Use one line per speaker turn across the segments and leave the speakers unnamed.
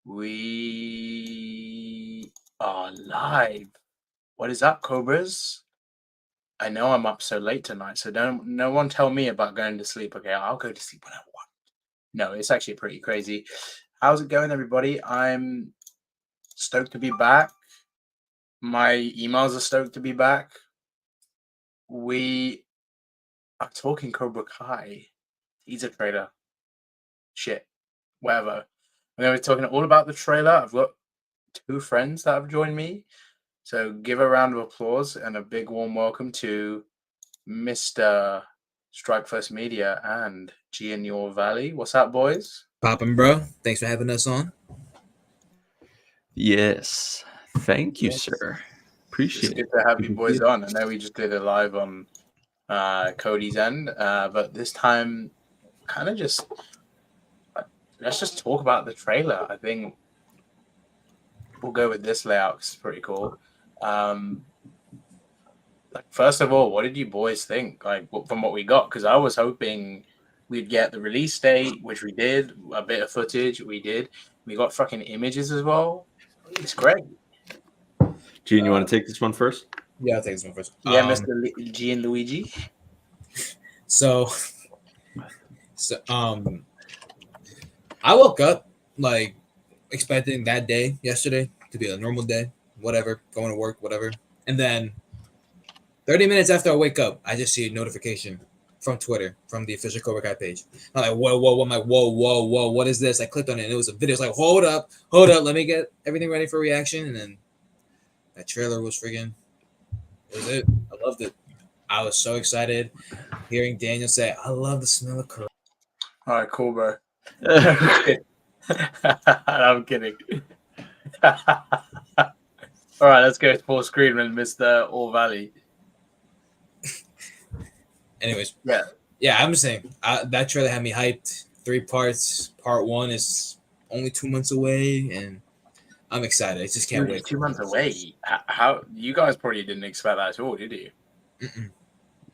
We are live. What is up, Cobras? I know I'm up so late tonight, so no one tell me about going to sleep. Okay, I'll go to sleep when I want. No, it's actually pretty crazy. How's it going, everybody? I'm stoked to be back. My emails are stoked to be back. We are talking Cobra Kai. Teaser trailer. Shit. Whatever. We're going to be talking all about the trailer. I've got two friends that have joined me. So give a round of applause and a big warm welcome to Mr. Strike First Media and G in Your Valley. What's up, boys?
Poppin', bro. Thanks for having us on.
Yes. Thank you, sir. Appreciate it.
It's good to have you boys on. I know we just did it live on Cody's end, but this time kind of just let's just talk about the trailer. I think we'll go with this layout 'cause it's pretty cool. Like, first of all, what did you boys think? Like, from what we got? Because I was hoping we'd get the release date, which we did. A bit of footage, we did. We got fucking images as well. It's great.
Gene, you want to take this one first?
Yeah, I'll take this one first.
Yeah, Mr. G and Luigi.
So, I woke up like expecting that day yesterday to be a normal day, whatever, going to work, whatever, and then 30 minutes after I wake up, I just see a notification from Twitter, from the official Cobra Kai page. I'm like, whoa. I'm like, whoa, what is this? I clicked on it, and it was a video. It's like, hold up, let me get everything ready for reaction. And then that trailer was friggin', it was it. I loved it. I was so excited hearing Daniel say, I love the smell of curry.
All right, cool, bro. I'm kidding. All right, let's go full screen with Mr. All Valley.
Anyways,
yeah,
I'm just saying that trailer had me hyped. 3 parts. Part 1 is only 2 months away, and I'm excited. I just can't wait.
2 months away. How you guys probably didn't expect that at all, did you?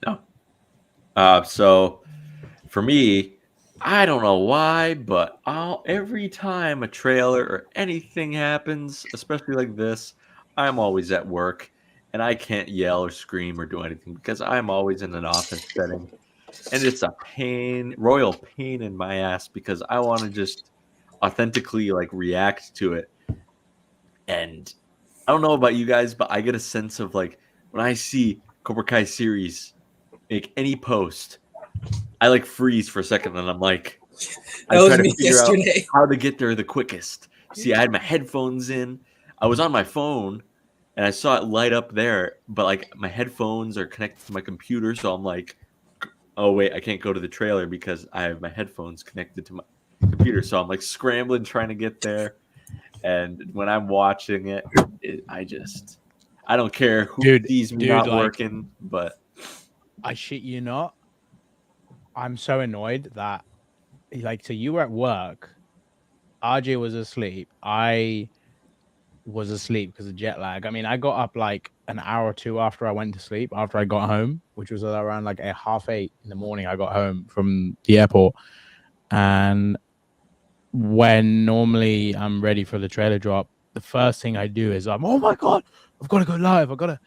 No. So for me, I don't know why, but every time a trailer or anything happens, especially like this, I'm always at work. And I can't yell or scream or do anything because I'm always in an office setting. And it's a royal pain in my ass because I want to just authentically like react to it. And I don't know about you guys, but I get a sense of like when I see Cobra Kai series make any post, I like freeze for a second and I'm like, I try to figure out how to get there the quickest. See, I had my headphones in. I was on my phone. And I saw it light up there, but like my headphones are connected to my computer, so I'm like, oh wait, I can't go to the trailer because I have my headphones connected to my computer. So I'm like scrambling trying to get there. And when I'm watching it, I don't care who sees me not working, but
I shit you not. I'm so annoyed that so you were at work, RJ was asleep, I was asleep because of jet lag. I mean, I got up like an hour or two after I went to sleep, after I got home, which was around like 8:30 in the morning. I got home from the airport, and when normally I'm ready for the trailer drop, the first thing I do is oh my god, I've got to go live, I've got to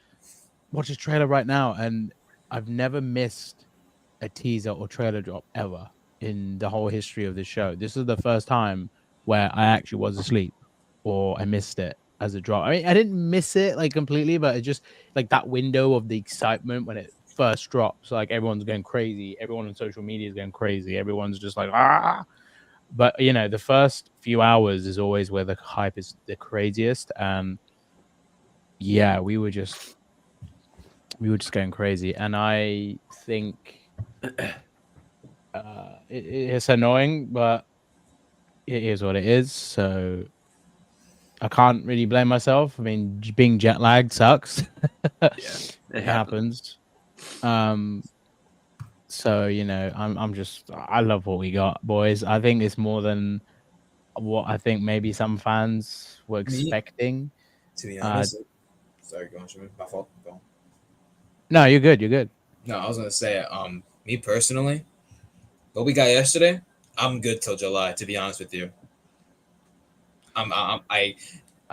watch this trailer right now. And I've never missed a teaser or trailer drop ever in the whole history of the show. This is the first time where I actually was asleep or I missed it as a drop. I mean, I didn't miss it like completely, but it just like that window of the excitement when it first drops, like everyone's going crazy, everyone on social media is going crazy, everyone's just like but you know, the first few hours is always where the hype is the craziest. And yeah, we were just going crazy. And I think it's annoying, but it is what it is. So I can't really blame myself. I mean, being jet lagged sucks. It happens. So you know, I love what we got, boys. I think it's more than what I think maybe some fans were expecting.
To be honest, sorry, go on, my fault. Go on.
No, you're good.
No, I was gonna say, me personally, what we got yesterday, I'm good till July. To be honest with you. I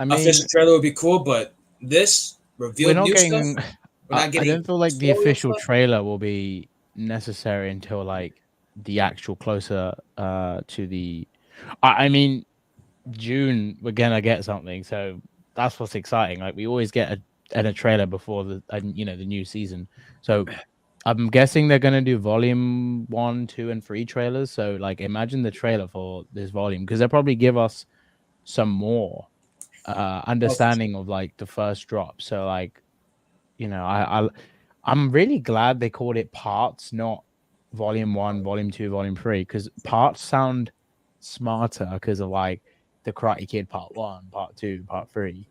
mean,
official trailer would be cool, but this
we're
revealed
not
new
getting.
stuff. We're not
I
getting.
don't feel like the
story
official
stuff.
trailer will be necessary until like the actual closer to the. I mean, June we're gonna get something, so that's what's exciting. Like we always get a trailer before the the new season. So I'm guessing they're gonna do volume 1, 2, and 3 trailers. So like imagine the trailer for this volume because they'll probably give us some more understanding of like the first drop. So like I'm really glad they called it parts, not volume 1, volume 2, volume 3, because parts sound smarter because of like the Karate Kid part 1, part 2, part 3.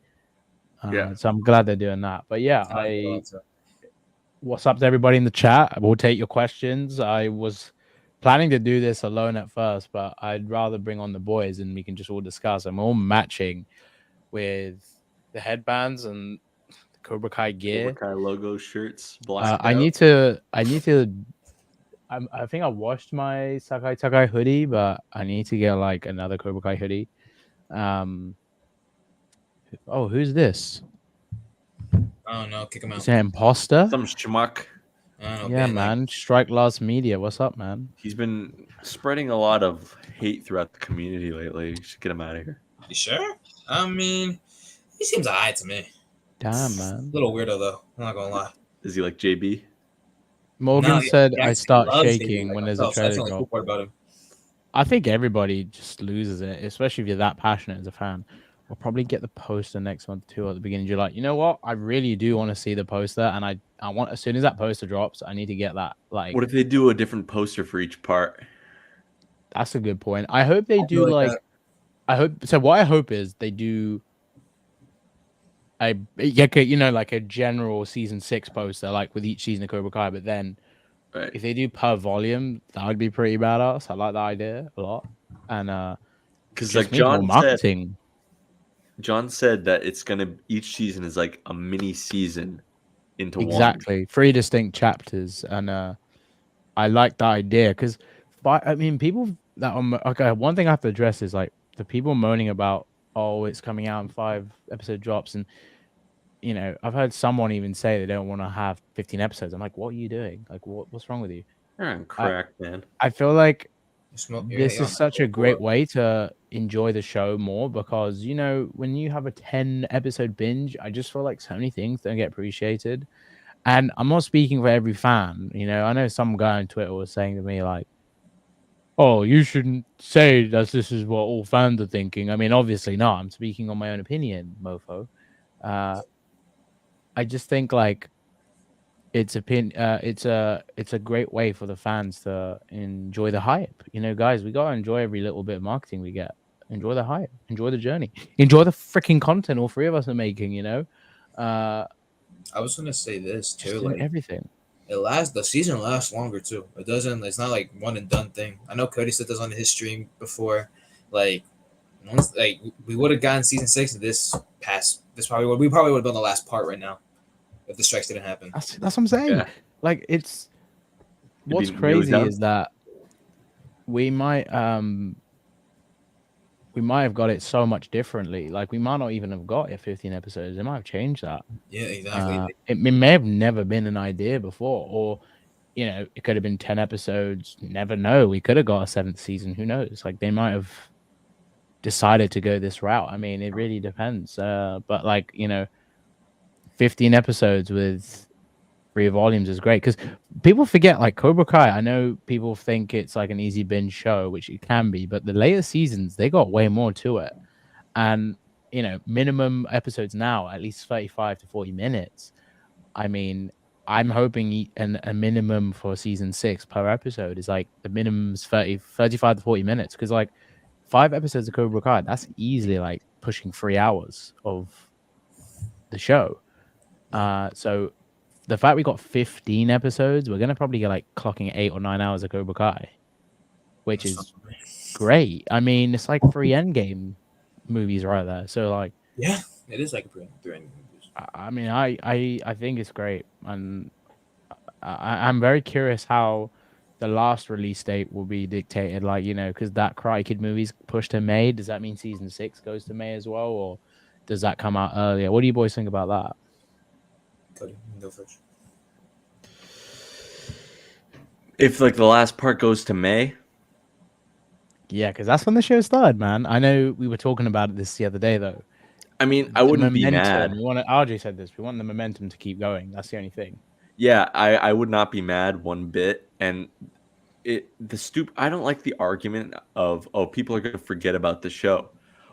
Yeah.
So I'm glad they're doing that. But yeah,
I like that also.
what's up to everybody in the chat? We'll take your questions. I was planning to do this alone at first, but I'd rather bring on the boys and we can just all discuss. I'm all matching with the headbands and the Cobra Kai gear.
Cobra Kai logo shirts, blacked
I
out.
need to. I think I washed my Sakai Takai hoodie, but I need to get like another Cobra Kai hoodie. Oh, who's this?
I don't know. Kick him out.
Is it an imposter?
Some schmuck.
I don't know.
Yeah,
Ben, like,
man. Strike Last Media. What's up, man?
He's been spreading a lot of hate throughout the community lately. You should get him out of here.
you sure? I mean, he seems alright to me.
Damn, man.
Little weirdo though. I'm not gonna lie.
Is he like JB?
Morgan
No,
said
he
I
actually
start
loves
shaking
dating, like
when there's a
myself, so that's the
trailer
only cool
drop.
part about him.
I think everybody just loses it, especially if you're that passionate as a fan. We'll probably get the poster next month too at the beginning of July. You know what? I really do want to see the poster, and I want as soon as that poster drops, I need to get that. Like,
What if they do a different poster for each part?
that's a good point. I hope they do
feel like
like.
that.
I hope so. What I hope is they do like a general season 6 poster, like with each season of Cobra Kai. But then
Right.
if they do per volume, that would be pretty badass. I like that idea a lot, and
Because
just
like
need more
John
marketing.
said that it's gonna each season is like a mini season into one.
Exactly, 3 distinct chapters, and I like that idea because, I mean, people that are okay. One thing I have to address is like the people moaning about, oh, it's coming out in 5 episode drops, and I've heard someone even say they don't want to have 15 episodes. I'm like, what are you doing? Like, what's wrong with you?
You're on crack, man.
I feel like
You're
this
on
is such a
that
great
board.
way to enjoy the show more because when you have a 10 episode binge, I just feel like so many things don't get appreciated. And I'm not speaking for every fan. I know some guy on Twitter was saying to me like, oh, you shouldn't say that this is what all fans are thinking. I mean, obviously not. I'm speaking on my own opinion, mofo. I just think like it's a great way for the fans to enjoy the hype. Guys, we gotta enjoy every little bit of marketing we get. Enjoy the hype, enjoy the journey, enjoy the freaking content all 3 of us are making.
I was gonna say this
Just
too,
doing
like
everything.
the season lasts longer too. It's not like one and done thing. I know Cody said this on his stream before. Like once like we would have gotten season 6 of this probably would have been the last part right now if the strikes didn't happen.
That's what I'm saying.
Yeah.
Like it's
You'd
what's
be nearly
crazy
done.
is that we might have got it so much differently. Like we might not even have got it 15 episodes. They might have changed that.
Yeah, exactly.
It may have never been an idea before, or it could have been 10 episodes. Never know. We could have got a 7th season. Who knows? Like they might have decided to go this route. I mean, it really depends. But like 15 episodes with 3 volumes is great because people forget like Cobra Kai. I know people think it's like an easy binge show, which it can be, but the later seasons they got way more to it, and minimum episodes now at least 35 to 40 minutes. I mean, I'm hoping a minimum for season 6 per episode is like the minimum's 35 to 40 minutes because like 5 episodes of Cobra Kai, that's easily like pushing 3 hours of the show. So the fact we got 15 episodes, we're gonna probably get like clocking 8 or 9 hours of Cobra Kai, which is great. I mean, it's like 3 Endgame movies right there. So like,
Yeah, it is like a three movies.
I mean, I think it's great, and I'm very curious how the last release date will be dictated, like, you know, because that Karate Kid movie's pushed to May. Does that mean season 6 goes to May as well, or does that come out earlier? What do you boys think about that?
Cody, you can go first.
If like the last part goes to May,
Yeah, because that's when the show started, man. I know we were talking about it this the other day, though.
I mean, I
The
wouldn't be
momentum.
mad.
We want RJ said this. We want the momentum to keep going. That's the only thing.
Yeah, I would not be mad one bit. And I don't like the argument of, oh, people are going to forget about the show.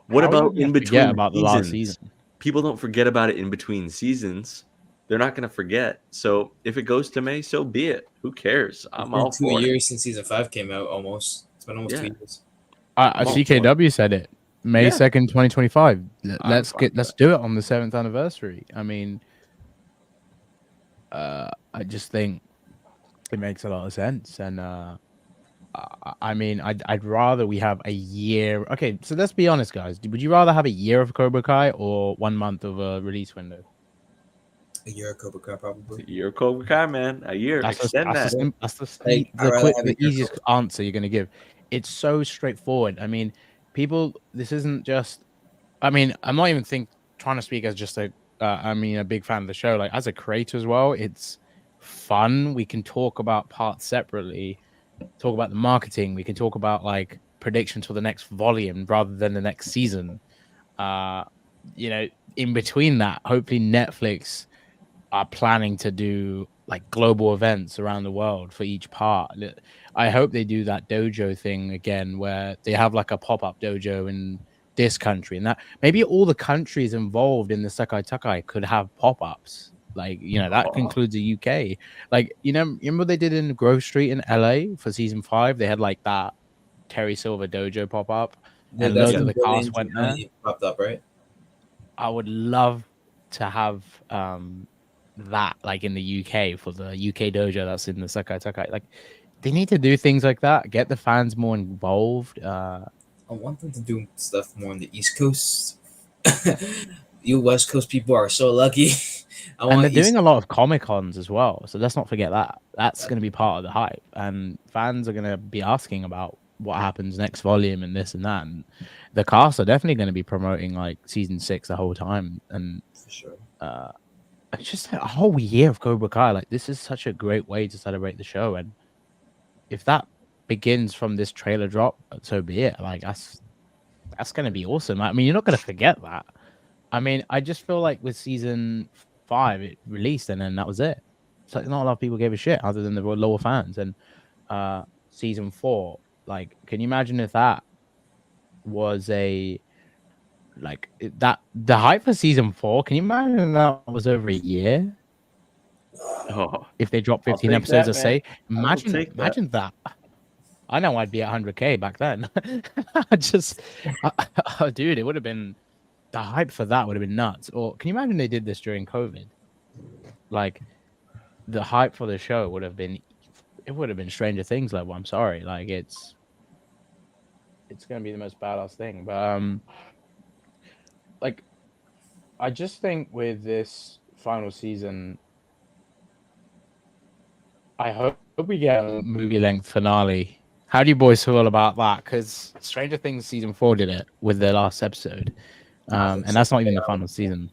What
How are you
about
gonna
in
forget
between
about the last
seasons?
season?
People don't forget about it in between seasons. They're not going to forget. So if it goes to May, so be it. Who cares? I'm
It's been
all
2
for it.
years since season 5 came out. Almost. It's been almost 2
Yeah.
years.
I'm all for it.
CKW said it. May
Yeah.
2nd, 2025.
I'm
Let's
fine with
let's
that.
do it on the 7th anniversary. I mean, I just think it makes a lot of sense, and I mean, I'd rather we have a year. Okay, so let's be honest, guys. Would you rather have a year of Cobra Kai or 1 month of a release window?
A year of Cobra Kai, probably.
You're Cobra Kai, man. A year. Extend that.
Like, I'd rather have a
the
year of
easiest answer you're gonna give. It's so straightforward. I mean, people. This isn't just. I mean, I'm not even trying to speak as just a. I mean, a big fan of the show. Like as a creator as well, it's fun. We can talk about parts separately. Talk about the marketing. We can talk about like predictions for the next volume rather than the next season. You know, in between that, hopefully Netflix are planning to do like global events around the world for each part. I hope they do that dojo thing again, where they have like a pop-up dojo in this country, and that maybe all the countries involved in the Sekai Takai could have pop-ups. Like, you know, that includes the UK. Like, you know, remember what they did in Grove Street in LA for season 5? They had like that Terry Silver dojo pop-up, and
That's
loads of
when
the cast went there.
popped up, right?
I would love to have that like in the UK for the UK dojo that's in the Sekai Takai. Like they need to do things like that, get the fans more involved.
I want them to do stuff more on the East Coast. You West Coast people are so lucky.
And they're doing a lot of Comic Cons as well, so let's not forget that. That's going to be part of the hype, and fans are going to be asking about what happens next volume and this and that. And the cast are definitely going to be promoting like season 6 the whole time, and
for sure.
It's just a whole year of Cobra Kai. Like this is such a great way to celebrate the show, and if that begins from this trailer drop, so be it. Like that's gonna be awesome. I mean, you're not gonna forget that. I mean, I just feel like with season 5, it released and then that was it. It's like not a lot of people gave a shit other than the lower fans. And season 4, like, can you imagine if that was the hype for season 4? Can you imagine that was over a year?
Oh,
If they dropped
I'll
15
take
episodes,
that,
I say,
man.
imagine that. I know I'd be at 100K back then. Dude, it would have been the hype for that would have been nuts. Or can you imagine they did this during COVID? Like the hype for the show would have been Stranger Things level. I'm sorry, like it's gonna be the most badass thing. But like I just think with this final season, I hope we get a movie length finale. How do you boys feel about that? Because Stranger Things season 4 did it with their last episode, and that's not even the final season.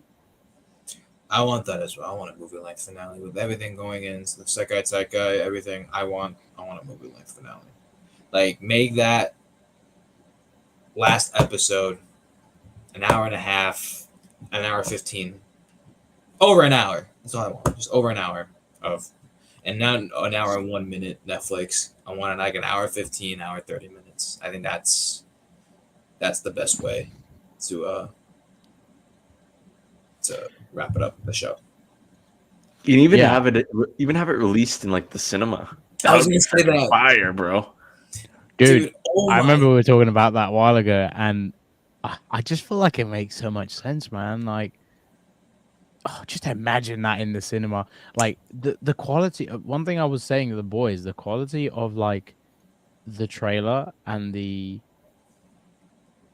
I want that as well. I want a movie length finale with everything going in. So the Sekai Takai, everything. I want a movie length finale. Like make that last episode an hour and a half, an hour 15, over an hour. That's all I want. Just over an hour of. And not an hour and 1 minute Netflix. I want like an hour 15, hour 30 minutes. I think that's the best way to wrap it up the show.
You can even have it released in like the cinema.
I was gonna say that.
Fire, bro.
Dude, I remember we were talking about that a while ago, and I just feel like it makes so much sense, man. Like, just imagine that in the cinema. Like the quality. One thing I was saying to the boys, the quality of like the trailer and the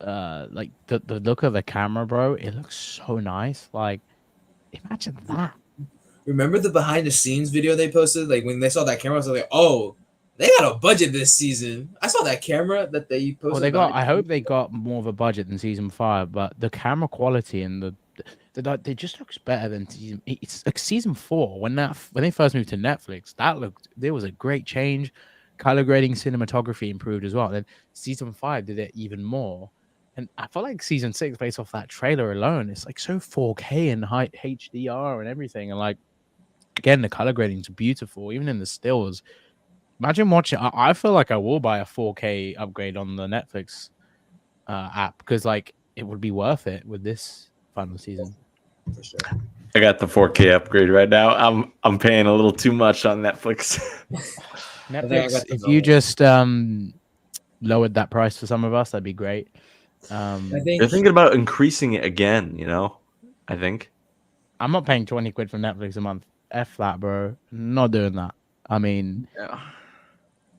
like the look of the camera, bro. It looks so nice. Like, imagine that.
Remember the behind the scenes video they posted? Like when they saw that camera, I was like, oh, They got a budget this season. I saw that camera that they posted.
Well, they got. I hope they got more of a budget than season 5, but the camera quality and they just looks better than season. It's like season 4 when they first moved to Netflix. There was a great change. Color grading, cinematography improved as well. Then season 5 did it even more. And I felt like season 6, based off that trailer alone, it's like so 4K and high HDR and everything. And like again, the color grading's beautiful, even in the stills. Imagine watching. I feel like I will buy a 4K upgrade on the Netflix app because like it would be worth it with this final season.
For sure.
I got the 4K upgrade right now. I'm paying a little too much on Netflix.
Netflix, if you just lowered that price for some of us, that'd be great.
I
They're
think
thinking about increasing it again. I think.
I'm not paying 20 quid for Netflix a month. F that, bro. Not doing that. I mean,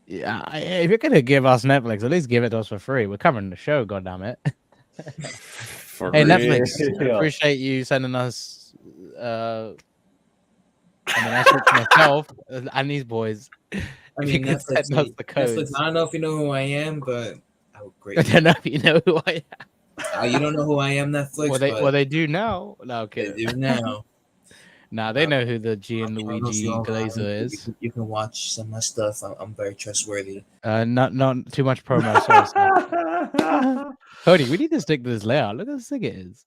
if you're gonna give us Netflix, at least give it to us for free. We're covering the show, goddammit. Hey, Netflix, appreciate you sending us myself and these boys.
I mean, Netflix,
send us the codes.
Netflix, I don't know if you know who I am, but I would
I
greatly.
don't know if you know who I am.
You don't know who I am, Netflix.
Well, they do now. No,
they
okay.
do now.
Nah, they know who the G and
I don't know if
Luigi
you know who I am.
Glazer is.
You can watch some of my stuff. I'm very trustworthy.
Not too much promo. Sorry. Cody, we need to stick to this layout. Look how sick it is.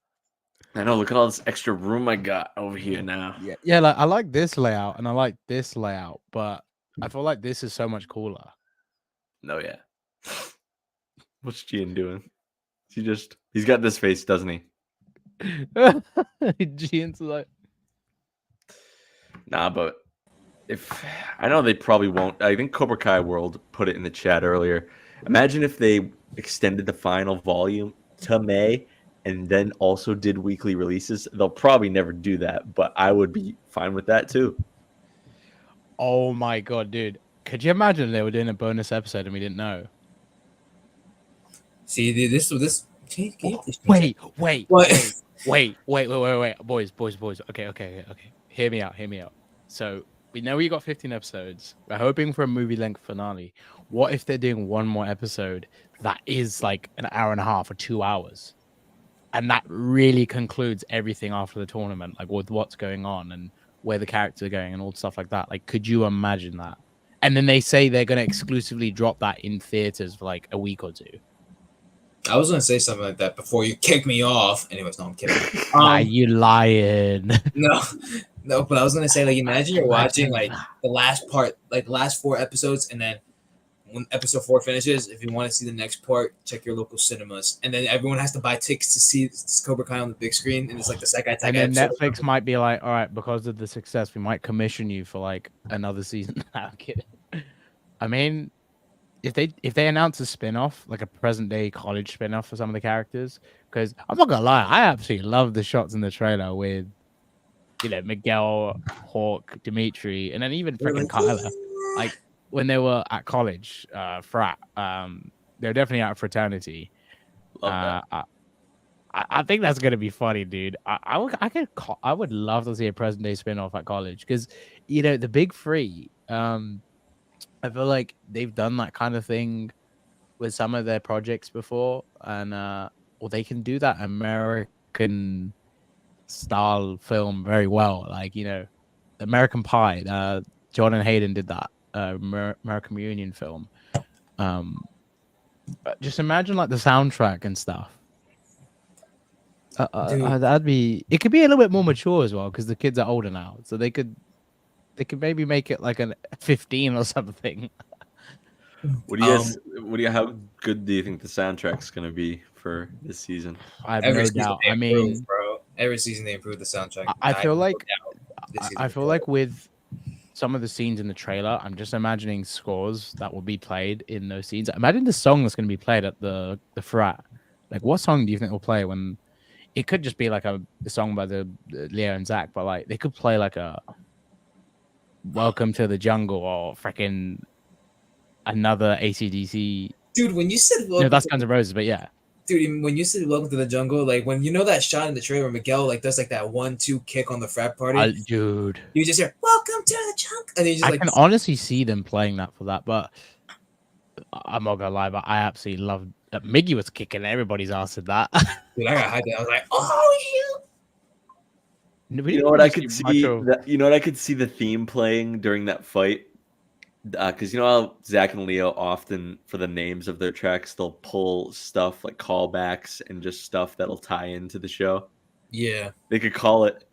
I know. Look at all this extra room I got over here now.
Yeah. Like I like this layout and I like this layout, but I feel like this is so much cooler.
No, yeah. What's Gian doing? He's got this face, doesn't he?
Gian's like,
Nah, but I know they probably won't. I think Cobra Kai World put it in the chat earlier. Imagine if they extended the final volume to May and then also did weekly releases. They'll probably never do that, but I would be fine with that too.
oh my god, dude! Could you imagine they were doing a bonus episode and we didn't know?
See, dude, this. Can you please-
Wait,
What?
boys. Okay. Hear me out. So we know we got 15 episodes. We're hoping for a movie-length finale. What if they're doing one more episode that is like an hour and a half or 2 hours, and that really concludes everything after the tournament, like with what's going on and where the characters are going and all stuff like that? Like, could you imagine that? And then they say they're going to exclusively drop that in theaters for like a week or two.
I was gonna say something like that before you kick me off. Anyways, no, I'm kidding.
Nah, you lying.
No, but I was gonna say, like, imagine you're watching like the last part, like the last 4 episodes, and then when episode 4 finishes, if you want to see the next part, check your local cinemas, and then everyone has to buy tickets to see Cobra Kai on the big screen, and it's like the second
And then
episode.
Netflix might be like, all right, because of the success, we might commission you for like another season. Nah, I'm kidding. I mean, if they announce a spin-off, like a present day college spin-off for some of the characters, because I'm not gonna lie, I absolutely love the shots in the trailer with, Miguel, Hawk, Dimitri, and then even freaking Kyler. Like when they were at college, frat, they're definitely out of fraternity.
Love that.
I think that's gonna be funny, dude. I would love to see a present day spin-off at college because the big three. I feel like they've done that kind of thing with some of their projects before, and they can do that American style film very well. Like American Pie. John and Hayden did that American Reunion film. Just imagine like the soundtrack and stuff. That'd be. It could be a little bit more mature as well because the kids are older now, so they could maybe make it like a 15 or something.
What do you guys? How good do you think the soundtrack's gonna be for this season?
I have no doubt. I mean,
bro, every season they improve the soundtrack.
I feel like with some of the scenes in the trailer, I'm just imagining scores that will be played in those scenes. Imagine the song that's going to be played at the frat. Like, what song do you think will play when? It could just be like a song by the Leo and Zach, but like they could play like a Welcome to the Jungle or freaking another AC/DC.
Dude, when you said
that's Guns N' Roses, but yeah.
Dude, when you said "Welcome to the Jungle," like when you know that shot in the trailer where Miguel like does like that 1-2 kick on the frat party,
Dude,
you just hear "Welcome to the Jungle," and then you just
I
like,
can honestly see them playing that for that, but I'm not gonna lie, but I absolutely love that Miggy was kicking everybody's ass at that.
dude, I got hyped. I was like, "Oh
You know what I could see? You know what I could see the theme playing during that fight? Because you know how Zach and Leo often, for the names of their tracks, they'll pull stuff like callbacks and just stuff that'll tie into the show.
yeah."
They could call it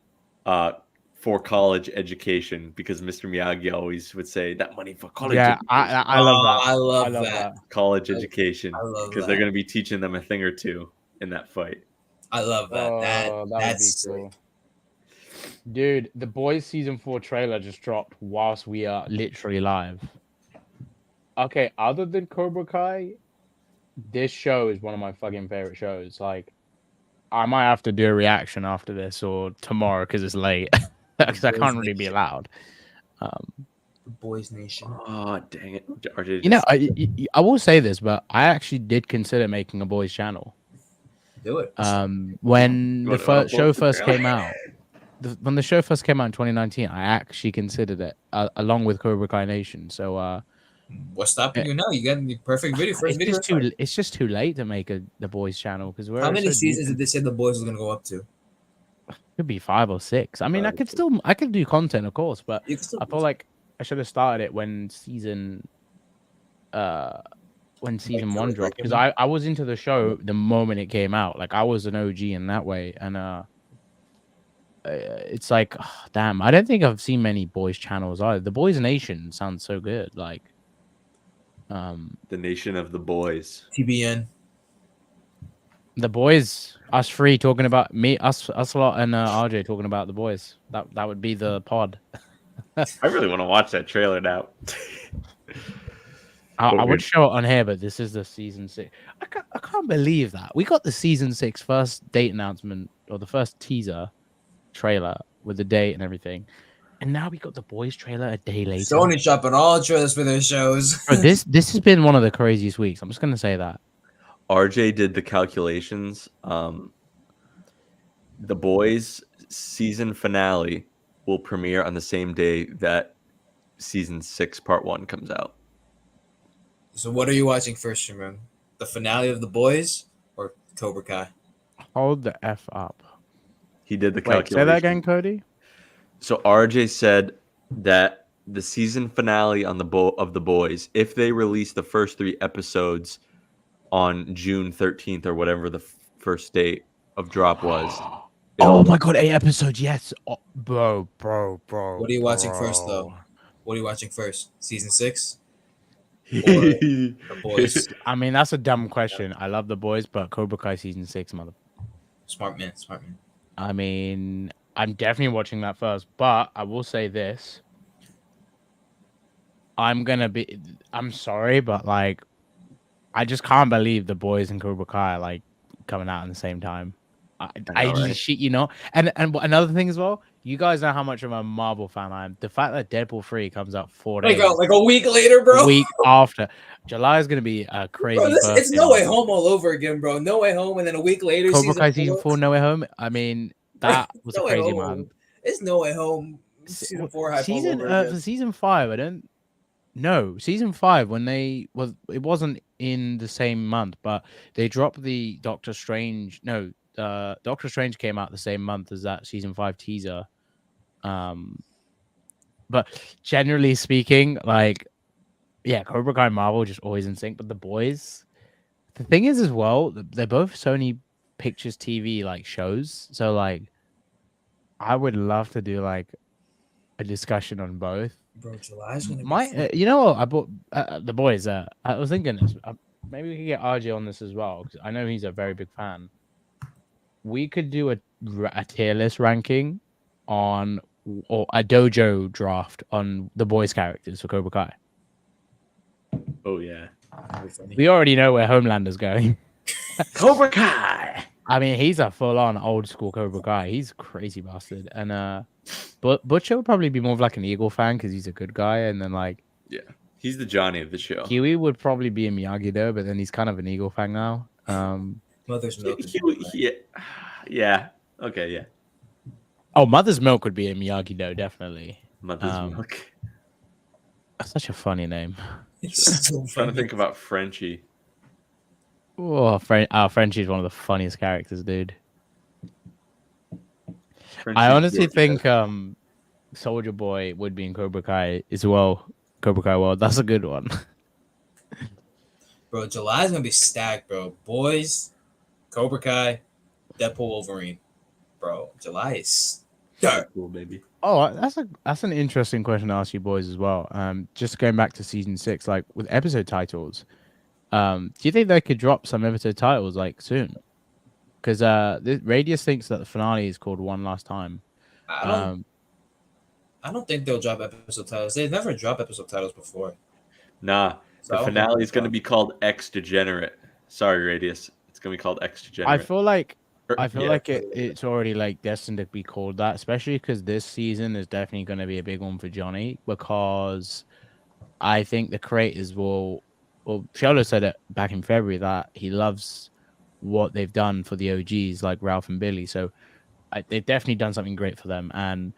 for college education because Mr. Miyagi always would say that money for college.
Yeah,
education.
I love that.
I love that.
College education
I love
because
that.
they're going to be teaching them a thing or two in that fight.
I love that.
Oh, that would be
That's
cool. Dude, the Boys season 4 trailer just dropped whilst we are literally live. Okay, other than Cobra Kai, this show is one of my fucking favorite shows. Like, I might have to do a reaction after this or tomorrow because it's late. Because I can't really be allowed.
The Boys Nation.
Oh, dang it. RJ
You know, I will say this, but I actually did consider making a boys channel.
Do it.
When the show first
channel?
came out. When the show first came out in 2019, I actually considered it along with Cobra Kai Nation. So,
what's stopping you now? You got the perfect video. First video.
It's just too late to make the boys channel because we're
How many
so
seasons
deep
did they say the boys was gonna go up to?
could be 5 or 6. I mean, I could do content, of course, but I feel like I should have started it when season 1 dropped because I was into the show the moment it came out. Like I was an OG in that way, and it's like, oh, damn, I don't think I've seen many boys channels either. The Boys Nation sounds so good. Like,
The Nation of the Boys.
TBN.
the boys, us three talking about us a lot, and RJ talking about the boys. That would be the pod.
I really want to watch that trailer now.
I would show it on here, but this is the season 6. I can't believe that we got the season 6 first date announcement or the first teaser trailer with the date and everything, and now we got the boys trailer a day later.
Sony shopping all trailers for their shows.
Bro, this has been one of the craziest weeks. I'm just gonna say that.
RJ did the calculations. The Boys season finale will premiere on the same day that season 6 part 1 comes out.
So what are you watching first, Shimon? The finale of The Boys or Cobra Kai?
Hold the F up.
He did the
Wait,
calculation.
say that again, Cody.
So RJ said that the season finale on of The Boys, if they release the first 3 episodes on June 13th or whatever the first date of drop was.
Oh my god, 8 episodes, yes. Oh, bro.
What are you watching first, though? What are you watching first? Season 6?
The
Boys?
I mean, that's a dumb question. I love The Boys, but Cobra Kai season 6, mother.
Smart man.
I mean, I'm definitely watching that first, but I will say this. I'm sorry, but like, I just can't believe The Boys and Cobra Kai are like coming out at the same time. I shit, you know. And another thing as well, you guys know how much of a Marvel fan I am. The fact that Deadpool 3 comes out 4 days,
like a week later, bro.
A week after. July is gonna be a crazy.
Bro, it's No Way Home all over again, bro. No Way Home, and then a week later,
Cobra Kai season 4, No Way Home. I mean, that was a crazy month.
It's No Way Home season 4 hype all over again.
For season 5, I don't. No, season 5 it wasn't in the same month, but they dropped the Doctor Strange. No, Doctor Strange came out the same month as that season 5 teaser. But generally speaking, like, yeah, Cobra Kai and Marvel just always in sync. But The Boys, the thing is as well, they're both Sony Pictures TV like shows. So like, I would love to do like a discussion on both.
Bro, July's gonna be
you know what? I bought The Boys. I was thinking this. Maybe we could get RJ on this as well, because I know he's a very big fan. We could do a tier list ranking on, or a dojo draft on The Boys characters for Cobra Kai.
Oh yeah,
we already know where Homelander's going.
Cobra Kai.
I mean, he's a full-on old school Cobra Kai. He's a crazy bastard, and but Butcher would probably be more of like an Eagle fan because he's a good guy, and then like,
yeah, he's the Johnny of the show.
Kiwi would probably be a Miyagi though, but then he's kind of an Eagle fan now.
Mother's Milk.
Yeah. Yeah. Okay. Yeah.
Oh, Mother's Milk would be a Miyagi Do, definitely.
Mother's milk.
That's such a funny name.
It's so
I'm trying to
funny.
think about Frenchie.
Oh, Frenchie's one of the funniest characters, dude. I
Frenchie's
honestly
Georgia.
think Soldier Boy would be in Cobra Kai as well. Cobra Kai World. That's a good one.
Bro, July's gonna be stacked, bro. Boys, Cobra Kai, Deadpool, Wolverine. Bro, July is dark.
Cool, baby.
Oh, that's an interesting question to ask you boys as well. Just going back to season 6, like with episode titles, do you think they could drop some episode titles like soon? Because Radius thinks that the finale is called One Last Time.
I don't think they'll drop episode titles. They've never dropped episode titles before.
Nah,
So I
the
don't think
finale is
they'll
going to be called X Degenerate. Sorry, Radius. It's going to be called X
I
Degenerate.
feel like
Yeah.
it's already like destined to be called that, especially because this season is definitely going to be a big one for Johnny, because I think the creators will. Well, Sheldon said it back in February that he loves what they've done for the OGs like Ralph and Billy. So they've definitely done something great for them. And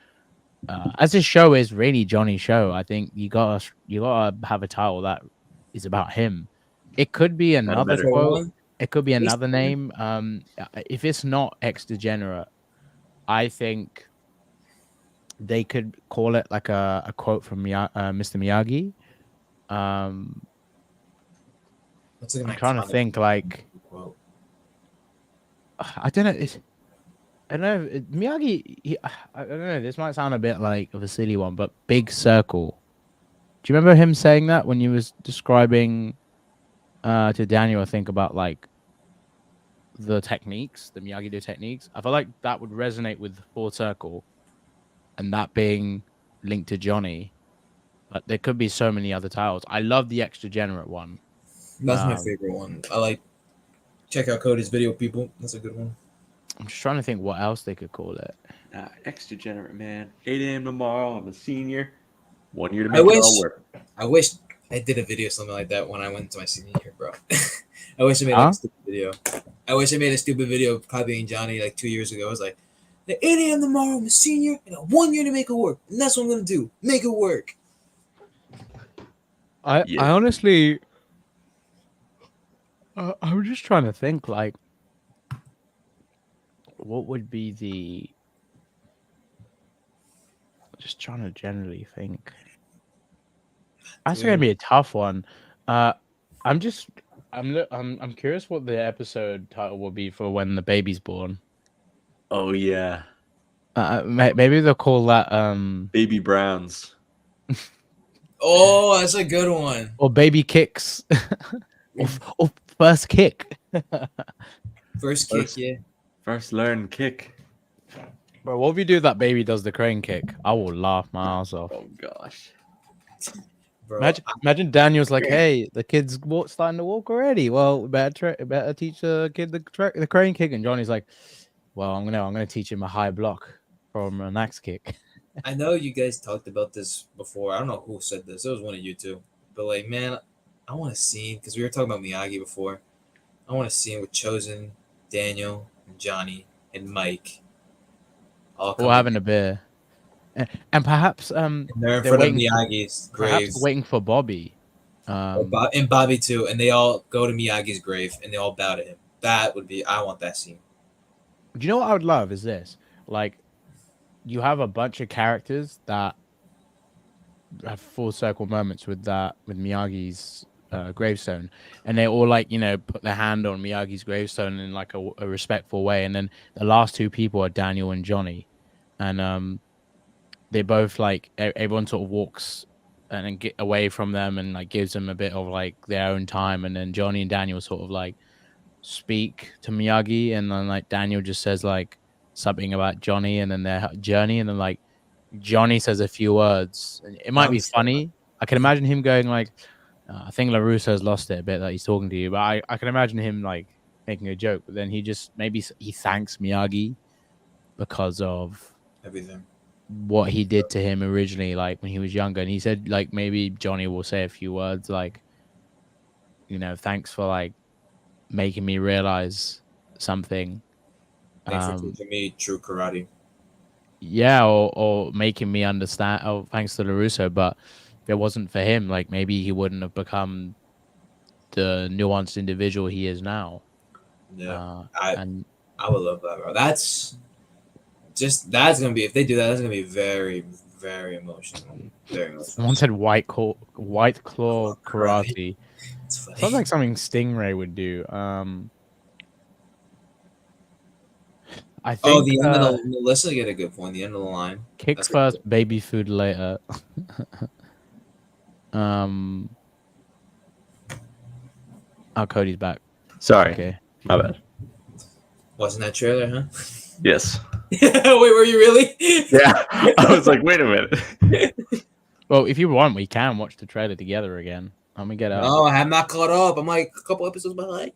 as this show is really Johnny's show, I think you gotta have a title that is about him. It could be another
better.
quote. It could be another
Basically.
name. If it's not X Degenerate, I think they could call it like a quote from Mr. Miyagi.
What's an
I'm trying to
iconic
think. Like,
quote?
I don't know. I don't know. Miyagi. I don't know. This might sound a bit like of a silly one, but big circle. Do you remember him saying that when he was describing to Daniel? I think about like the techniques, the Miyagi-Do techniques. I feel like that would resonate with the full circle, and that being linked to Johnny. But there could be so many other titles. I love the Extra Degenerate one.
That's my favorite one. I like. Check out Cody's video, people. That's a good one.
I'm just trying to think what else they could call it.
X Degenerate, man. 8 a.m. tomorrow. I'm a senior. 1 year to
I
make it
wish-
all work.
I wish I did a video something like that when I went to my senior year, bro. I wish I made
Huh?
like a stupid video. I wish I made a stupid video copying Johnny like 2 years ago. I was like, at 8 a.m. tomorrow, I'm a senior, and I got 1 year to make it work. And that's what I'm gonna do. Make it work.
I
Yeah.
honestly, I'm just trying to think like, what would be the? Just trying to generally think. That's gonna be a tough one. I'm curious what the episode title will be for when the baby's born.
Oh, yeah.
Maybe they'll call that
Baby Browns.
Oh, that's a good one.
or baby kicks, or first kick.
First kick, yeah.
First learn kick.
Bro, what if you do that baby does the crane kick? I will laugh my ass off.
Oh, gosh.
Bro,
Imagine Daniel's like, "Hey, the kid's starting to walk already. Well, we better teach the kid the crane kick." And Johnny's like, "Well, I'm gonna teach him a high block from an axe kick."
I know you guys talked about this before. I don't know who said this. It was one of you two. But like, man, I want to see because we were talking about Miyagi before. I want to see him with Chosen, Daniel, and Johnny, and Mike. All
Or having a beer, and perhaps
they're in
they're
front of
waiting-
Miyagi's
perhaps
grave.
waiting for Bobby.
And Bobby too, and they all go to Miyagi's grave and they all bow to him. That would be. I want that scene.
Do you know what I would love is this? Like, you have a bunch of characters that have full circle moments with Miyagi's gravestone, and they all like put their hand on Miyagi's gravestone in like a respectful way, and then the last two people are Daniel and Johnny, and they both like everyone sort of walks and then get away from them and like gives them a bit of like their own time, and then Johnny and Daniel sort of like speak to Miyagi, and then like Daniel just says like something about Johnny and then their journey, and then like Johnny says a few words. It might be funny. I can imagine him going like, I think LaRusso's lost it a bit that he's talking to you, but I can imagine him like making a joke, but then he just maybe he thanks Miyagi because of
Everything.
what he did to him originally, like when he was younger, and he said like maybe Johnny will say a few words like, thanks for like making me realize something.
Thanks for teaching me true karate.
Yeah, or making me understand. Oh, thanks to LaRusso, but if it wasn't for him, like maybe he wouldn't have become the nuanced individual he is now.
Yeah,
And
I would love that, bro. That's gonna be, if they do that, that's gonna be very, very emotional. Very emotional.
someone said white claw karate.
It's funny.
Sounds like something Stingray would do. I think
the end of the Melissa get a good point. The end of the line.
kicks
That's a
first,
good-
baby food later. Oh, Cody's back.
Sorry,
Okay.
my bad.
Wasn't that trailer, huh?
Yes.
Wait, were you really?
Yeah. I was like, wait a minute.
Well, if you want, we can watch the trailer together again. Let me get out.
No, I have not caught up. I'm like a couple episodes behind.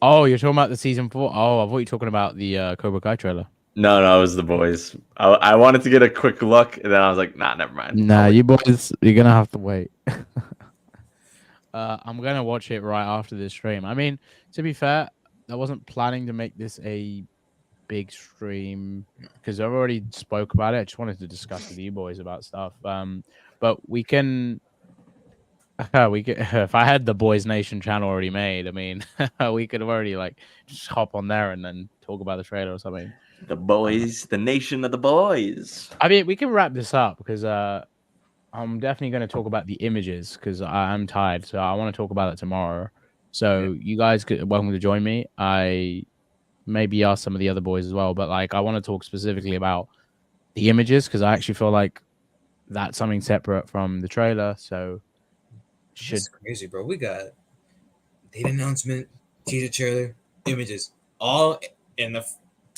Oh, you're talking about the season 4? Oh, I thought you were talking about the Cobra Kai trailer.
No, it was the boys. I wanted to get a quick look, and then I was like, nah, never mind.
Nah, you boys, you're gonna have to wait. I'm gonna watch it right after this stream. I mean, to be fair, I wasn't planning to make this a big stream because I've already spoke about it. I just wanted to discuss with you boys about stuff. But we can. We could, if I had the Boys Nation channel already made, I mean, we could have already like just hop on there and then talk about the trailer or something.
The boys, the nation of the boys.
I mean, we can wrap this up because I'm definitely going to talk about the images because I'm tired, so I want to talk about it tomorrow. So you guys could welcome to join me. I maybe ask some of the other boys as well, but like I want to talk specifically about the images because I actually feel like that's something separate from the trailer. So
It's crazy, bro. We got date announcement, teaser trailer, images, all in the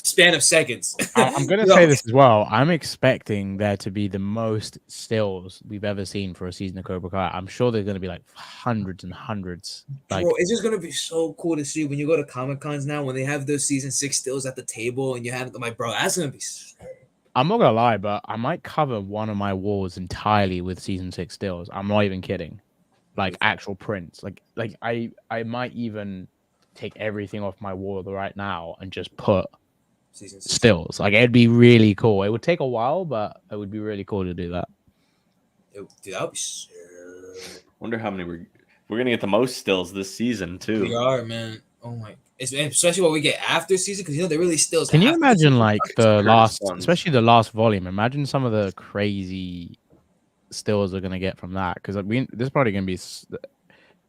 span of seconds.
I'm going to say this as well. I'm expecting there to be the most stills we've ever seen for a season of Cobra Kai. I'm sure there's going to be like hundreds and hundreds. Like,
bro, it's just gonna be so cool to see when you go to Comic Cons now when they have those season 6 stills at the table and you have them, like, bro, that's gonna be.
I'm not gonna lie, but I might cover one of my walls entirely with season 6 stills. I'm not even kidding. Like actual prints. Like I might even take everything off my wall right now and just put
Season 6
stills. Like it'd be really cool. It would take a while, but it would be really cool to do that.
Dude, that would be sick.
Wonder how many we're gonna get the most stills this season too.
We are, man. Oh my! Especially what we get after season, because they really stills.
Can you imagine like the last,
ones.
especially the last volume? Imagine some of the crazy stills we're gonna get from that because this is probably gonna be.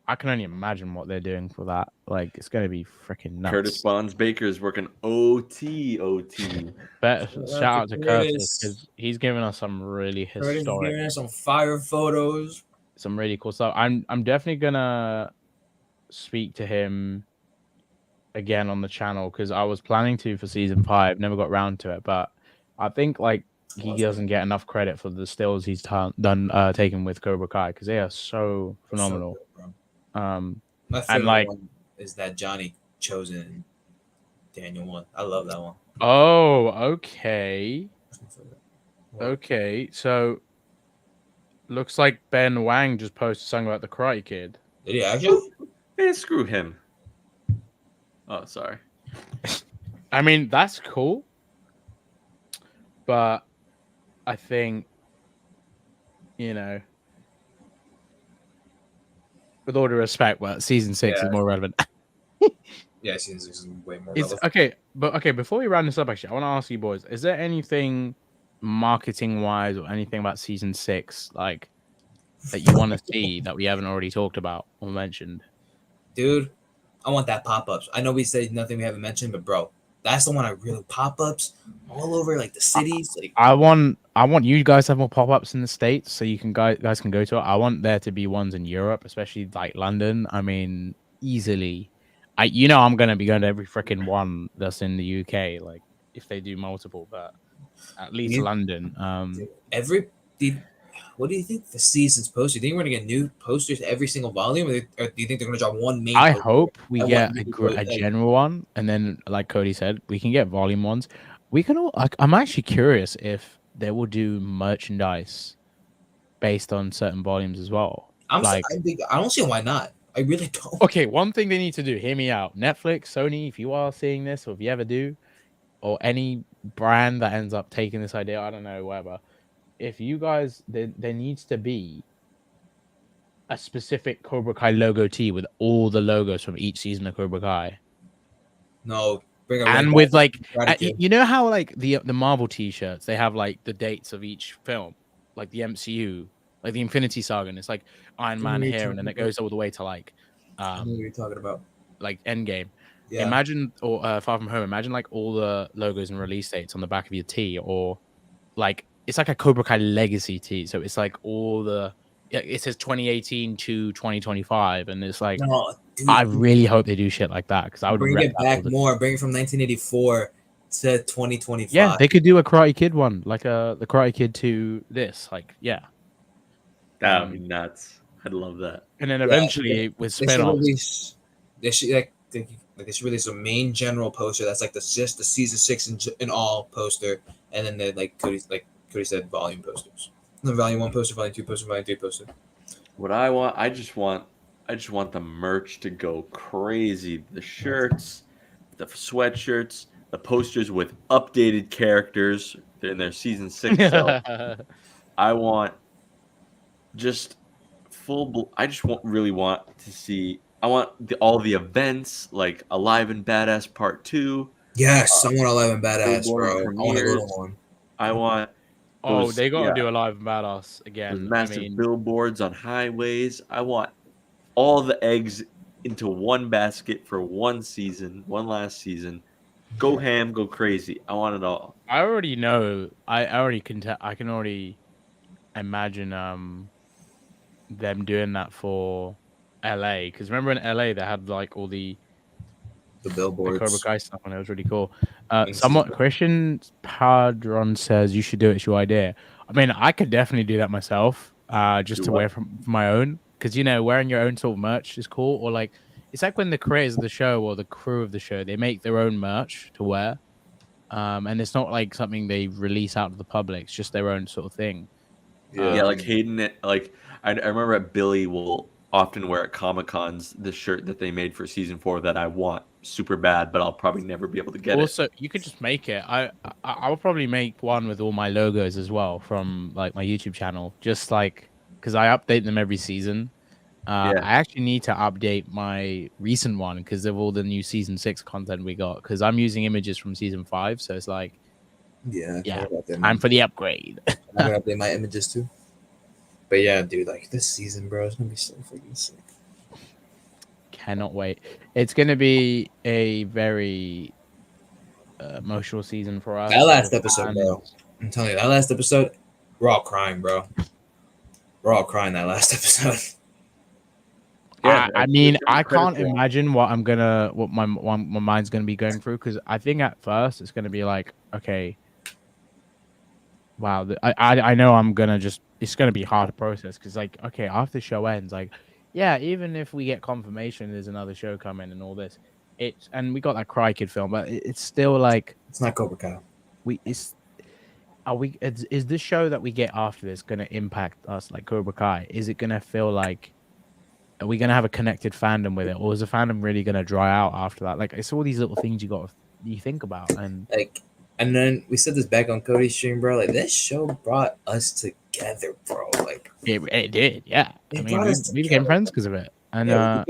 I can only imagine what they're doing for that. Like it's gonna be freaking nuts.
Curtis Bonds Baker is working OT.
Shout out to Curtis because he's giving us some really historic,
giving us some fire photos,
some really cool stuff. I'm definitely gonna speak to him again on the channel because I was planning to for season 5, never got round to it, but I think like he doesn't get enough credit for the stills he's done taken with Cobra Kai because they are so phenomenal.
My favorite one is that Johnny Chosen Daniel one. I love that one.
Oh, okay. Okay, so looks like Ben Wang just posted something about the Karate Kid.
Did he actually?
Hey, screw him. Oh, sorry.
I mean, that's cool. But I think, you know, with all due respect, well, season 6 is more relevant.
Yeah, season 6 is way more
It's
relevant.
okay, before we round this up, actually, I want to ask you boys, is there anything marketing-wise or anything about season 6, like, that you want to see that we haven't already talked about or mentioned?
Dude, I want that pop-ups. I know we said nothing we haven't mentioned, but bro, that's the one I really pop-ups all over like the cities. Like
I want you guys to have more pop-ups in the States so you can guys can go to it. I want there to be ones in Europe, especially like London. I mean, easily. I'm gonna be going to every freaking one that's in the UK, like if they do multiple, but at least London.
What do you think the season's poster? Do you think we're gonna get new posters every single volume, or do you think they're gonna drop one main?
I
poster?
hope we get a general one, and then, like Cody said, we can get volume ones. We can all. I'm actually curious if they will do merchandise based on certain volumes as well.
I don't see why not. I really don't.
Okay, one thing they need to do, hear me out. Netflix, Sony, if you are seeing this, or if you ever do, or any brand that ends up taking this idea, I don't know, whatever. If you guys, there needs to be a specific Cobra Kai logo tee with all the logos from each season of Cobra Kai.
No, bring it right
And
back.
with like,
Karate Kid.
you know how like the Marvel t-shirts, they have like the dates of each film, like the MCU, like the Infinity Saga, and it's like Iron
I know
Man
what you're
here, and then
talking
it goes all the way to like,
I know what you're talking about.
like Endgame.
Yeah.
Imagine, or Far From Home. Imagine like all the logos and release dates on the back of your tee, or like it's like a Cobra Kai legacy tee. So it's like all the, it says 2018 to 2025, and it's like,
No, dude,
I really hope they do shit like that, because I would
bring
rep
it
that
back
all the-
more. Bring it from 1984 to 2025.
Yeah, they could do a Karate Kid one, like the Karate Kid to this, like yeah.
That would be nuts. I'd love that.
And then
Yeah,
eventually with
They should
spin-offs,
release. They should they should release a main general poster that's like just the season 6 in all poster, and then the like Cody said, volume posters. The volume 1 poster, volume 2 poster, volume 3 poster.
What I want, I just want the merch to go crazy. The shirts, the sweatshirts, the posters with updated characters in their season 6 self. I want just I just really want to see. I want all the events like Alive and Badass Part 2.
Yes, I want Alive and Badass,
Billboard
bro. I want to go to
premieres.
one.
I want those,
they gotta
yeah,
do Alive and Badass
those
again.
massive billboards on highways. I want all the eggs into one basket for one season, one last season. Go ham, go crazy. I want it all.
I already know. I already can. I can already imagine them doing that for LA, because remember in LA they had like all the Cobra
Billboards.
Kai stuff, and it was really cool.
Thanks,
Somewhat
Steve.
Christian Padron says you should do it. It's your idea. I mean, I could definitely do that myself. Just
Do
to
what?
wear from my own, because you know, wearing your own sort of merch is cool. Or like, it's like when the creators of the show or the crew of the show, they make their own merch to wear. And it's not like something they release out to the public. It's just their own sort of thing.
Yeah, like Hayden, like I remember Billy will often wear at Comic Cons the shirt that they made for season 4 that I want super bad, but I'll probably never be able to get it.
Also, you could just make it. I will probably make one with all my logos as well from like my YouTube channel, just like because I update them every season.
Yeah.
I actually need to update my recent one because of all the new season 6 content we got. Because I'm using images from season 5, so it's like,
Yeah,
yeah, time for the upgrade.
I'm gonna update my images too. But yeah, dude, like this season, bro, it's gonna be so freaking sick.
Cannot wait. It's gonna be a very emotional season for us.
That last episode, bro. I'm telling you, that last episode, we're all crying, bro. We're all crying that last episode.
Yeah,
I mean,
it's
I can't
incredible.
imagine what my mind's gonna be going through, because I think at first it's gonna be like, okay, wow, I know I'm gonna it's gonna be hard to process, because like, okay, after the show ends, like, yeah, even if we get confirmation there's another show coming and all this, and we got that Cry Kid film, but it's still like,
It's not Cobra Kai.
is this show that we get after this gonna impact us like Cobra Kai? Is it gonna feel like, are we gonna have a connected fandom with it, or is the fandom really gonna dry out after that? Like, it's all these little things you think about, and
Like, and then we said this back on Cody's stream, bro. Like, this show brought us together, bro. Like,
it did, yeah.
It
I mean,
brought us
we became
together.
friends because of it, and
yeah,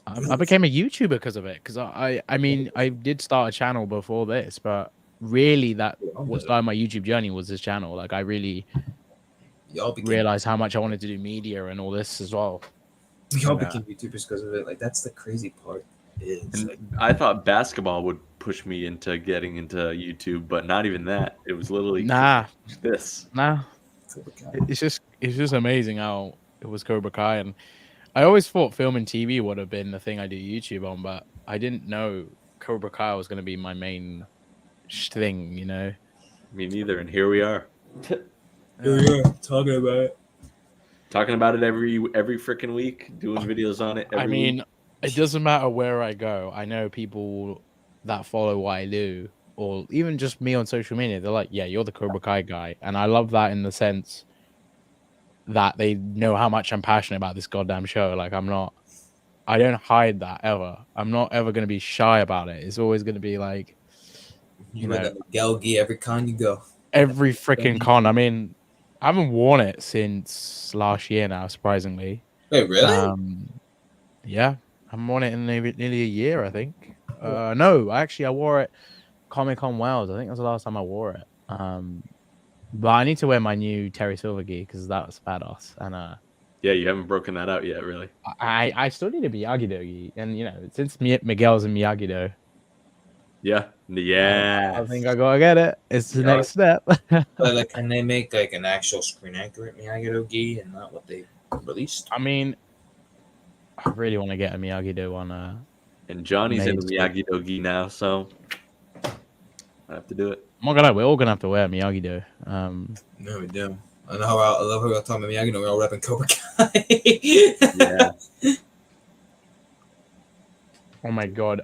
I became a YouTuber because of it. Because I mean, I did start a channel before this, but really, what started my YouTube journey was this channel. Like, I really
y'all became
realized how much I wanted to do media and all this as well.
y'all became YouTubers because of it. Like, that's the crazy part. Is
And
like,
I thought basketball would push me into getting into YouTube, but not even that. It was literally this.
Nah.
Cobra Kai.
It's just amazing how it was Cobra Kai, and I always thought film and TV would have been the thing I do YouTube on, but I didn't know Cobra Kai was going to be my main thing, you know.
Me neither, and here we are.
Yeah, talking about it.
Talking about it every freaking week, doing videos on it every week.
It doesn't matter where I go. I know people that follow what I do, or even just me on social media. They're like, "Yeah, you're the Cobra Kai guy," and I love that in the sense that they know how much I'm passionate about this goddamn show. Like, I'm not I don't hide that ever. I'm not ever going to be shy about it. It's always going to be like,
You wear that Miguel gi every con you go.
every freaking con. I mean, I haven't worn it since last year now, surprisingly.
Wait, really?
Yeah, I'm on it in nearly a year, I think. No, actually, I wore it Comic-Con Wales. I think that was the last time I wore it. But I need to wear my new Terry Silver gi because that was badass. And
Yeah, you haven't broken that out yet, really.
I still need a Miyagi-Do gi, and since Miguel's in Miyagi-Do,
Yeah.
I think I gotta get it. It's the next step.
But like, can they make like an actual screen accurate Miyagi-Do gi and not what they released?
I mean, I really want to get a Miyagi-Do one.
And Johnny's in the
Made
Miyagi-Do gi now, so I have to do it.
I'm not gonna lie, we're all gonna have to wear Miyagi-Do.
No, we do. I know how I love how we're talking about Miyagi-Do. We're all repping Cobra Kai.
Yeah.
Oh my god.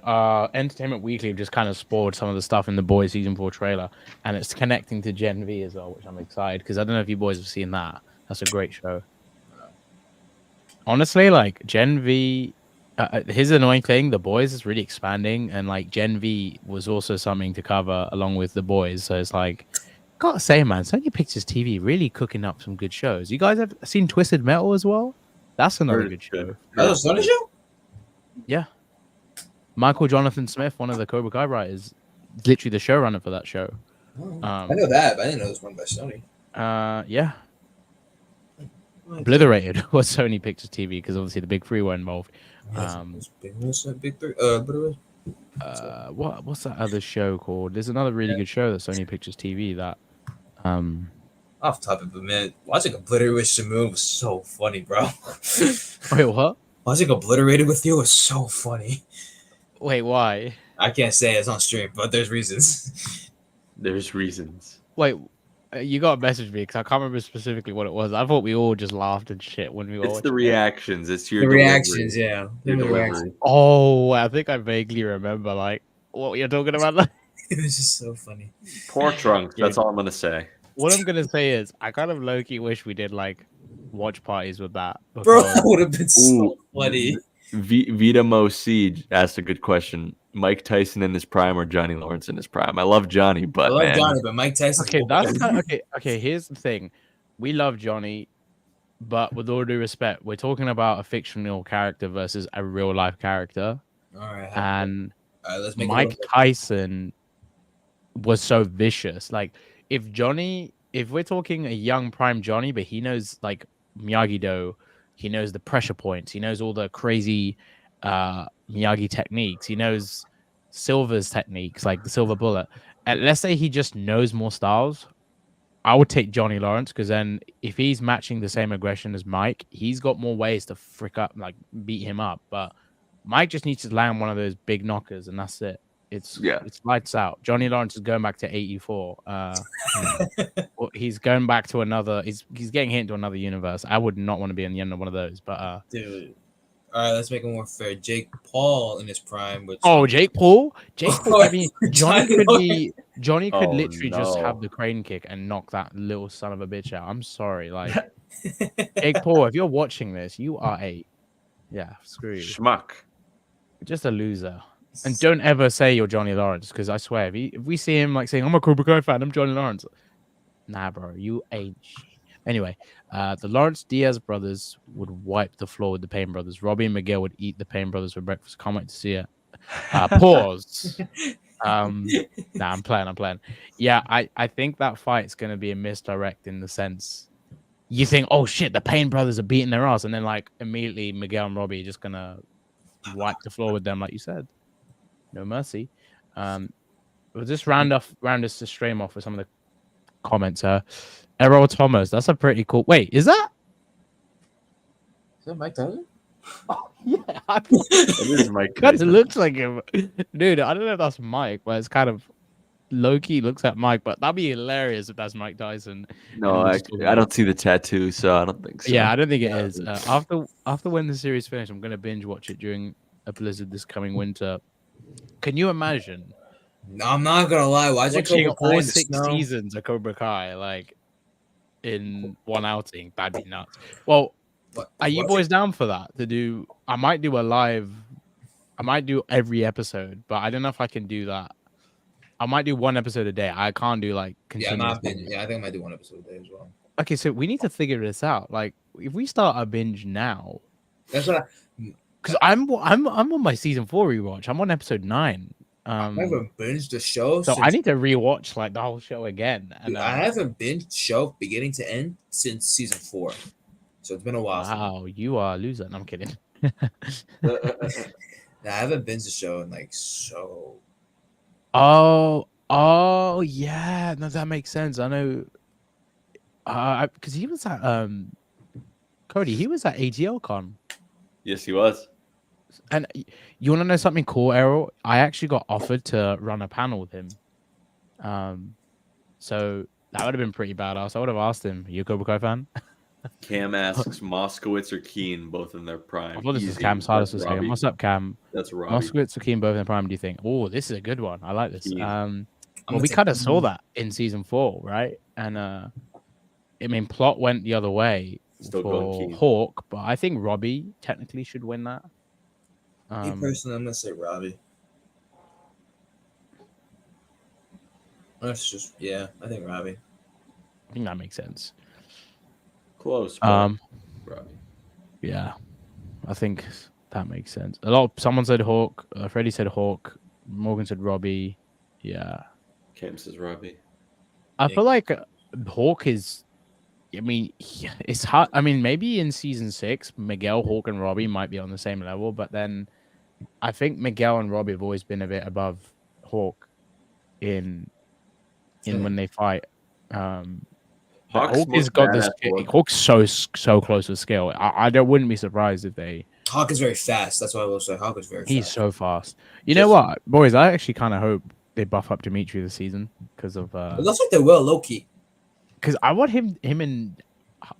Entertainment Weekly have just kind of spoiled some of the stuff in the Boys Season 4 trailer, and it's connecting to Gen V as well, which I'm excited because I don't know if you boys have seen that. That's a great show. Honestly, like Gen V, here's the annoying thing: the Boys is really expanding, and like Gen V was also something to cover along with the Boys. So it's like, gotta say, man, Sony Pictures TV really cooking up some good shows. You guys have seen Twisted Metal as well? That's another good show.
That was a Sony show?
Yeah. Michael Jonathan Smith, one of the Cobra Kai writers, is literally the showrunner for that show.
I know that, but I didn't know it was run by Sony.
Yeah. Obliterated was Sony Pictures TV because obviously the big three were involved.
What's that big three?
What's that other show called? There's another really good show that Sony Pictures TV that
Off topic, but man, watching Obliterated with Shamu was so funny, bro.
Wait, what?
Watching Obliterated with you was so funny.
Wait, why?
I can't say it's on stream, but there's reasons.
There's reasons.
Wait, you got to message me because I can't remember specifically what it was. I thought we all just laughed and shit when we were
It's
watching
the reactions. It's your
The
delivery.
reactions, yeah.
Your
The
delivery.
reactions.
Oh, I think I vaguely remember like what you're talking about.
It was just so funny.
Poor Trunks. That's all I'm gonna say.
What I'm gonna say is I kind of low-key wish we did like watch parties with that.
Bro, that would have been so
Ooh.
funny.
Vita Mo Siege asked a good question. Mike Tyson in his prime or Johnny Lawrence in his prime? I love Johnny, but
I love
man,
Johnny, but Mike Tyson.
Okay, that's kind of, okay. Here's the thing: we love Johnny, but with all due respect, we're talking about a fictional character versus a real life character.
All right,
And
let's make
Mike Tyson was so vicious. Like, if we're talking a young prime Johnny, but he knows like Miyagi-Do, he knows the pressure points, he knows all the crazy Miyagi techniques, he knows Silver's techniques, like the Silver Bullet. And let's say he just knows more styles. I would take Johnny Lawrence because then if he's matching the same aggression as Mike, he's got more ways to frick up, like beat him up. But Mike just needs to land one of those big knockers, and that's it. It's lights out. Johnny Lawrence is going back to 84. He's going back to another. He's getting hit into another universe. I would not want to be in the end of one of those. But
dude. All right, let's make it more fair. Jake Paul in his prime, which
Jake Paul. I mean, Johnny could literally
no.
just have the crane kick and knock that little son of a bitch out. I'm sorry, like Jake Paul. If you're watching this, you are screw you,
schmuck.
Just a loser. And don't ever say you're Johnny Lawrence because I swear, if we see him like saying I'm a Cobra Kai fan, I'm Johnny Lawrence. Nah, bro, you ain't. Anyway, the Lawrence Diaz brothers would wipe the floor with the Payne brothers. Robbie and Miguel would eat the Payne brothers for breakfast. Can't wait to see it. Pause. Nah, I'm playing. Yeah, I think that fight's going to be a misdirect in the sense you think, oh shit, the Payne brothers are beating their ass. And then like immediately Miguel and Robbie are just going to wipe the floor with them, like you said. No mercy. We'll just round us to stream off with some of the comments. Errol Thomas, that's a pretty cool. Wait, is that
Mike Tyson?
Oh, yeah,
It is Mike
that
Tyson.
looks like him, dude. I don't know if that's Mike, but it's kind of low key looks like Mike. But that'd be hilarious if that's Mike Tyson.
No, I don't see the tattoo, so I don't think so.
Yeah, I don't think it is. After when the series finished, I'm gonna binge watch it during a blizzard this coming winter. Can you imagine?
No, I'm not gonna lie. Watching Cobra Kai
all
in the
6
snow.
seasons of Cobra Kai like in one outing, that'd be nuts. Well, Are you boys down for that? To do, I might do a live. I might do every episode, but I don't know if I can do that. I might do one episode a day. I can't do like
Yeah,
continuous.
I think I might do one episode a day as well.
Okay, so we need to figure this out. Like, if we start a binge now,
That's what
because I'm on my season 4 rewatch. I'm on episode 9.
I haven't binged the show.
So I need to rewatch like the whole show again. And
I haven't binged show beginning to end since season 4. So it's been a while.
Wow, you are a loser. No, I'm kidding.
I haven't binged the show in like so.
Oh, yeah. No, that makes sense. I know. Because he was at Cody. He was at ATL Con.
Yes, he was.
And you want to know something cool, Errol? I actually got offered to run a panel with him. So that would have been pretty badass. I would have asked him, "You a Cobra Kai fan?"
Cam asks Moskowitz or Keen, both in their prime.
I thought this is
Easy.
Cam Sardis
That's
was saying.
Robbie.
What's up, Cam?
That's Robbie.
Moskowitz or Keen, both in their prime. Do you think? Oh, this is a good one. I like this.
Keen.
Well, we kind of saw that in season 4, right? And I mean, plot went the other way
Still
for
going Keen.
Hawk, but I think Robbie technically should win that.
Me personally, I'm gonna say Robbie. That's just I think Robbie.
I think that makes sense.
Close. Robbie.
Yeah, I think that makes sense. Someone said Hawk. Freddie said Hawk. Morgan said Robbie. Yeah.
Cam says Robbie.
I feel like Hawk is. I mean, it's hard. I mean, maybe in season 6, Miguel, Hawk, and Robbie might be on the same level, but then I think Miguel and Robbie have always been a bit above Hawk in when they fight. Hawk has got this. Hawk's so close with skill. I wouldn't be surprised if they.
Hawk is very fast. That's what I will say. Hawk is very fast.
He's so fast. You know what, boys? I actually kind of hope they buff up Dimitri this season because of.
It looks like they will, low key.
Because I want him and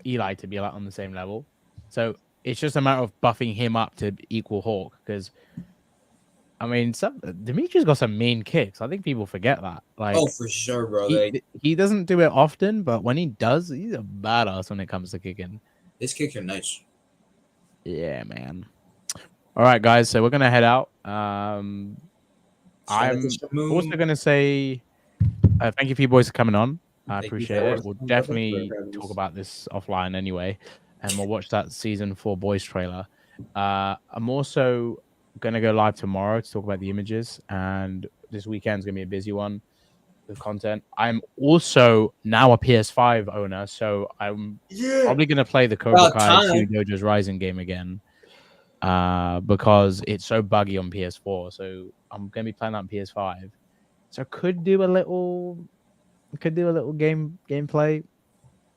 Eli to be like on the same level, so it's just a matter of buffing him up to equal Hawk. Because I mean, Dimitri's got some mean kicks. I think people forget that. Like,
oh, for sure, bro.
He doesn't do it often, but when he does, he's a badass when it comes to kicking.
His kicks are nice.
Yeah, man. All right, guys. So we're gonna head out. I'm also gonna say thank you for you boys for coming on. I appreciate it. We'll definitely talk about this offline anyway, and we'll watch that season 4 boys trailer. I'm also gonna go live tomorrow to talk about the images, and this weekend's gonna be a busy one with content. I'm also now a PS5 owner, so I'm probably gonna play the Cobra Kai Dojo's Rising game again, because it's so buggy on PS4. So I'm gonna be playing that on PS5. So could do a little gameplay,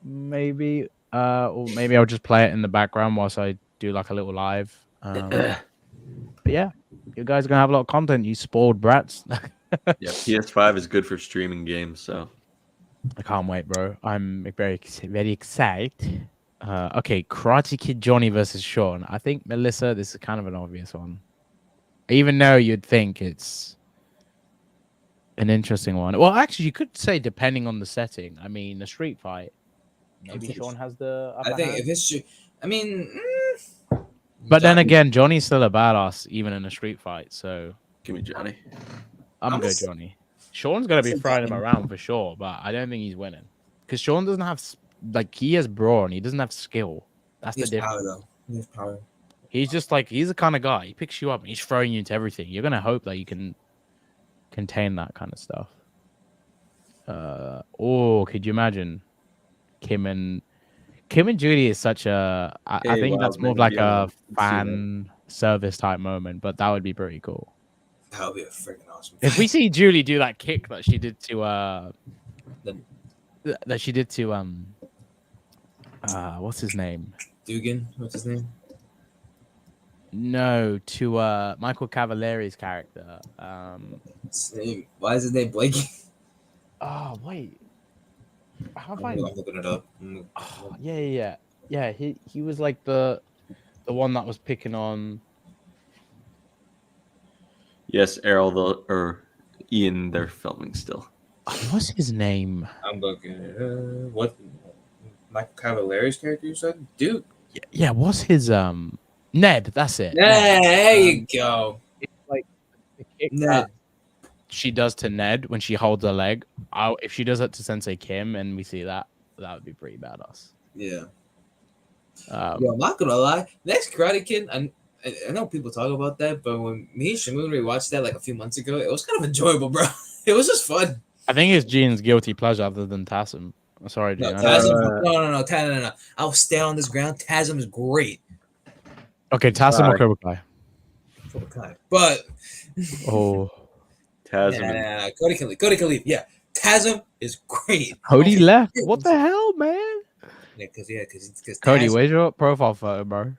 maybe, or maybe I'll just play it in the background whilst I do like a little live. But yeah, you guys are gonna have a lot of content, you spoiled brats.
Yeah, PS5 is good for streaming games, so
I can't wait, bro. I'm very excited. Okay, Karate Kid Johnny versus Sean. I think, Melissa, this is kind of an obvious one, even though you'd think it's an interesting one. Well, actually, you could say depending on the setting. I mean, the street fight. Maybe Sean has the upper hand.
if it's, I mean,
but then again, Johnny's still a badass even in a street fight. So
give me Johnny.
I'm good, Johnny. Sean's gonna be throwing him around for sure, but I don't think he's winning because Sean doesn't have he has brawn. He doesn't have skill. That's the difference.
Power, though. He has power.
He's just he's the kind of guy. He picks you up and he's throwing you into everything. You're gonna hope that you can contain that kind of stuff. Could you imagine Kim and Judy is such a I think that's more of like a fan service type moment, but that would be pretty cool.
That would be a freaking awesome.
If we see Julie do that kick that she did to what's his name?
Dugan, what's his name?
No, to Michael Cavallari's character.
His name. Why is his name blanking?
Oh wait, how
I'm looking it up.
Oh, yeah. He was like the one that was picking on.
Yes, Errol or Ian, they're filming still.
What's his name?
I'm looking. What? Michael Cavallari's character, you said? Dude.
Yeah, what's his Ned? That's it.
Yeah,
Ned.
there you go.
It's like the kick
Ned.
that she does to Ned when she holds her leg. If she does it to Sensei Kim and we see that, that would be pretty badass.
Yeah. Yo, I'm not gonna lie. Next Karate Kid, I know people talk about that, but when me and Shamoon rewatched that like a few months ago, it was kind of enjoyable, bro. It was just fun.
I think it's Jean's guilty pleasure other than Tassim. I'm sorry,
No,
Jean.
Tasm, no. I'll stay on this ground. Tasm is great.
Okay, Tassim or
Sorry.
Cobra Kai?
Cobra Kai. But
Oh,
Tasm and
nah. Cody can leave. Yeah, Tasm is great.
Cody left. What the hell, man?
Yeah, because
Cody, where's your profile photo, bro?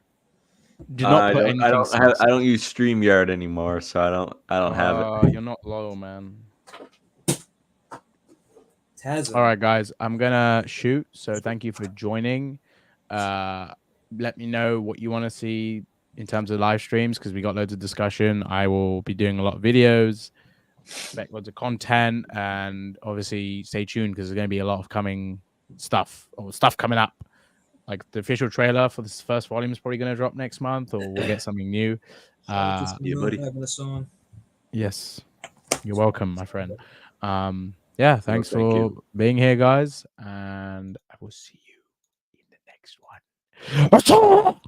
Do not
I
put
don't.
anything.
I don't use StreamYard anymore, so I don't have it.
You're not loyal, man.
Tasm.
All right, guys, I'm gonna shoot. So thank you for joining. Let me know what you want to see in terms of live streams because we got loads of discussion. I will be doing a lot of videos, expect loads of content, and obviously stay tuned because there's going to be a lot of stuff coming up. Like the official trailer for this first volume is probably going to drop next month, or we'll get something new.
Yeah, buddy.
Having a song.
Yes, you're welcome, my friend. Yeah, thanks
thank
for
you.
being here, guys, and I will see you in the next one.